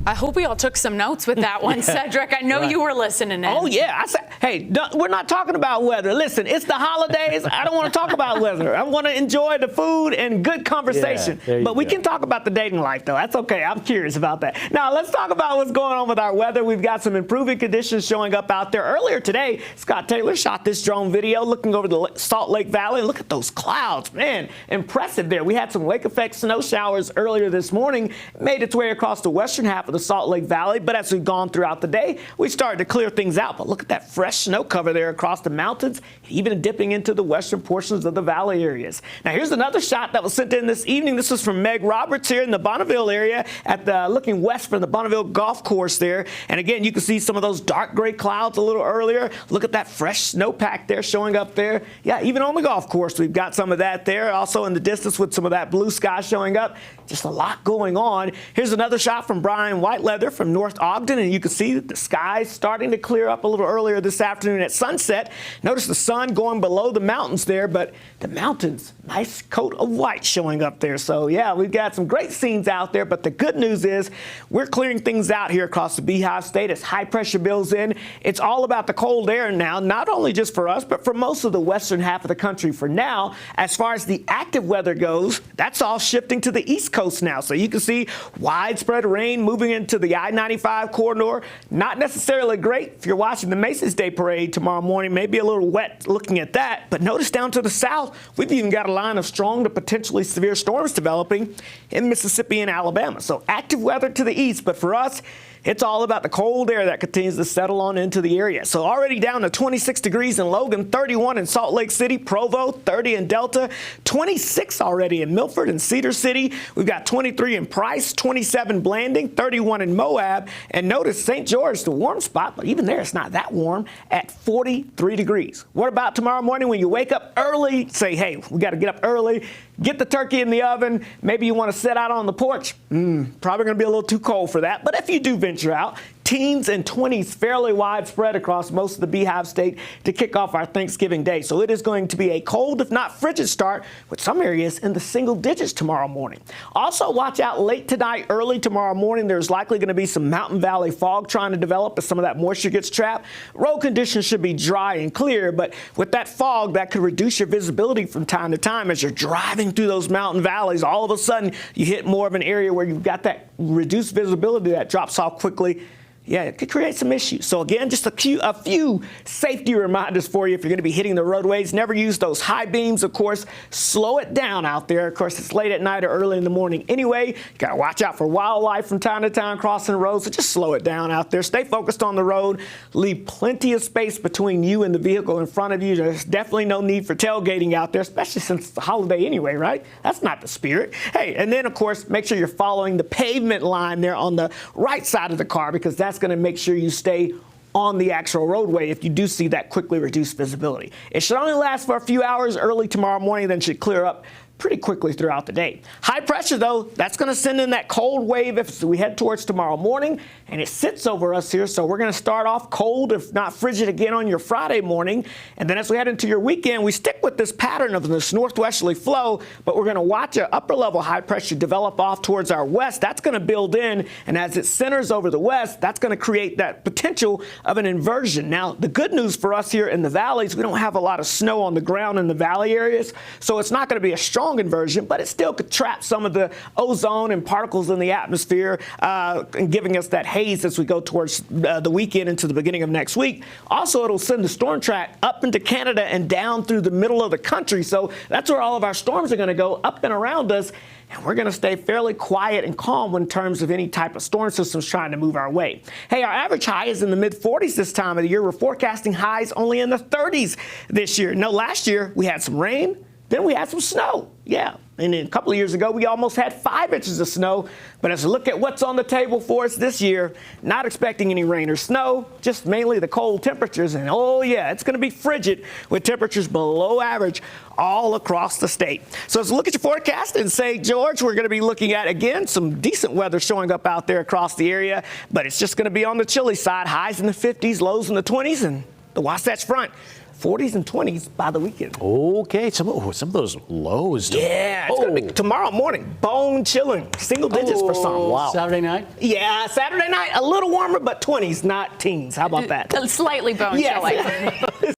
I hope we all took some notes with that one, Cedric. I know you were listening in. Oh, yeah. I said, hey, we're not talking about weather. Listen, it's the holidays. I don't want to talk about weather. I want to enjoy the food and good conversation. But we can talk about the dating life, though. That's okay. I'm curious about that. Now, let's talk about what's going on with our weather. We've got some improving conditions showing up out there. Earlier today, Scott Taylor shot this drone video looking over the Salt Lake Valley. Look at those clouds. Man, impressive there. We had some lake effect snow showers earlier this morning. Made its way across the western half of the Salt Lake Valley, but as we've gone throughout the day, we started to clear things out. But look at that fresh snow cover there across the mountains, even dipping into the western portions of the valley areas. Now, here's another shot that was sent in this evening. This was from Meg Roberts here in the Bonneville area, looking west from the Bonneville Golf Course there. And again, you can see some of those dark gray clouds a little earlier. Look at that fresh snowpack there showing up there. Yeah, even on the golf course, we've got some of that there. Also in the distance with some of that blue sky showing up. Just a lot going on. Here's another shot from Brian Whiteleather from North Ogden, and you can see the sky starting to clear up a little earlier this afternoon at sunset. Notice the sun going below the mountains there, but the mountains, nice coat of white showing up there. So, yeah, we've got some great scenes out there, but the good news is we're clearing things out here across the Beehive State as high pressure builds in. It's all about the cold air now, not only just for us, but for most of the western half of the country for now. As far as the active weather goes, that's all shifting to the east coast now. So you can see widespread rain moving into the I-95 corridor. Not necessarily great if you're watching the Macy's Day Parade tomorrow morning. Maybe a little wet looking at that. But notice down to the south, we've even got a line of strong to potentially severe storms developing in Mississippi and Alabama. So active weather to the east, but for us, it's all about the cold air that continues to settle on into the area. So already down to 26 degrees in Logan, 31 in Salt Lake City, Provo, 30 in Delta, 26 already in Milford and Cedar City. We've got 23 in Price, 27 Blanding, 31 in Moab. And notice St. George, the warm spot, but even there it's not that warm, at 43 degrees. What about tomorrow morning when you wake up early? Say, hey, we got to get up early. Get the turkey in the oven. Maybe you want to sit out on the porch. Probably going to be a little too cold for that. But if you do venture out, teens and 20s fairly widespread across most of the Beehive State to kick off our Thanksgiving Day. So it is going to be a cold, if not frigid start, with some areas in the single digits tomorrow morning. Also, watch out late tonight, early tomorrow morning. There's likely going to be some mountain valley fog trying to develop as some of that moisture gets trapped. Road conditions should be dry and clear, but with that fog, that could reduce your visibility from time to time as you're driving through those mountain valleys. All of a sudden, you hit more of an area where you've got that reduced visibility that drops off quickly. Yeah, it could create some issues. So again, just a few safety reminders for you if you're going to be hitting the roadways. Never use those high beams, of course. Slow it down out there. Of course, it's late at night or early in the morning anyway. You got to watch out for wildlife from time to time crossing the road. So just slow it down out there. Stay focused on the road. Leave plenty of space between you and the vehicle in front of you. There's definitely no need for tailgating out there, especially since it's a holiday anyway, right? That's not the spirit. Hey, and then, of course, make sure you're following the pavement line there on the right side of the car, because that's going to make sure you stay on the actual roadway if you do see that quickly reduced visibility. It should only last for a few hours early tomorrow morning, then should clear up pretty quickly throughout the day. High pressure, though, that's going to send in that cold wave as we head towards tomorrow morning, and it sits over us here, so we're going to start off cold, if not frigid, again on your Friday morning. And then as we head into your weekend, we stick with this pattern of this northwesterly flow, but we're going to watch an upper-level high pressure develop off towards our west. That's going to build in, and as it centers over the west, that's going to create that potential of an inversion. Now, the good news for us here in the valleys, we don't have a lot of snow on the ground in the valley areas, so it's not going to be a strong inversion, but it still could trap some of the ozone and particles in the atmosphere, and giving us that haze as we go towards the weekend into the beginning of next week. Also, it'll send the storm track up into Canada and down through the middle of the country. So that's where all of our storms are going to go, up and around us. And we're going to stay fairly quiet and calm in terms of any type of storm systems trying to move our way. Hey, our average high is in the mid-40s this time of the year. We're forecasting highs only in the 30s this year. No, last year we had some rain. Then we had some snow. Yeah. And then a couple of years ago, we almost had 5 inches of snow. But as we look at what's on the table for us this year, not expecting any rain or snow, just mainly the cold temperatures. And oh, yeah, it's going to be frigid with temperatures below average all across the state. So as we look at your forecast in St. George, we're going to be looking at, again, some decent weather showing up out there across the area. But it's just going to be on the chilly side, highs in the 50s, lows in the 20s, and the Wasatch Front 40s and 20s by the weekend. Okay, some of those lows. Yeah, it's gonna be tomorrow morning. Bone chilling, single digits for some. Wow. Saturday night? Yeah, Saturday night a little warmer, but 20s, not teens. How about that? Slightly bone Yes. chilling.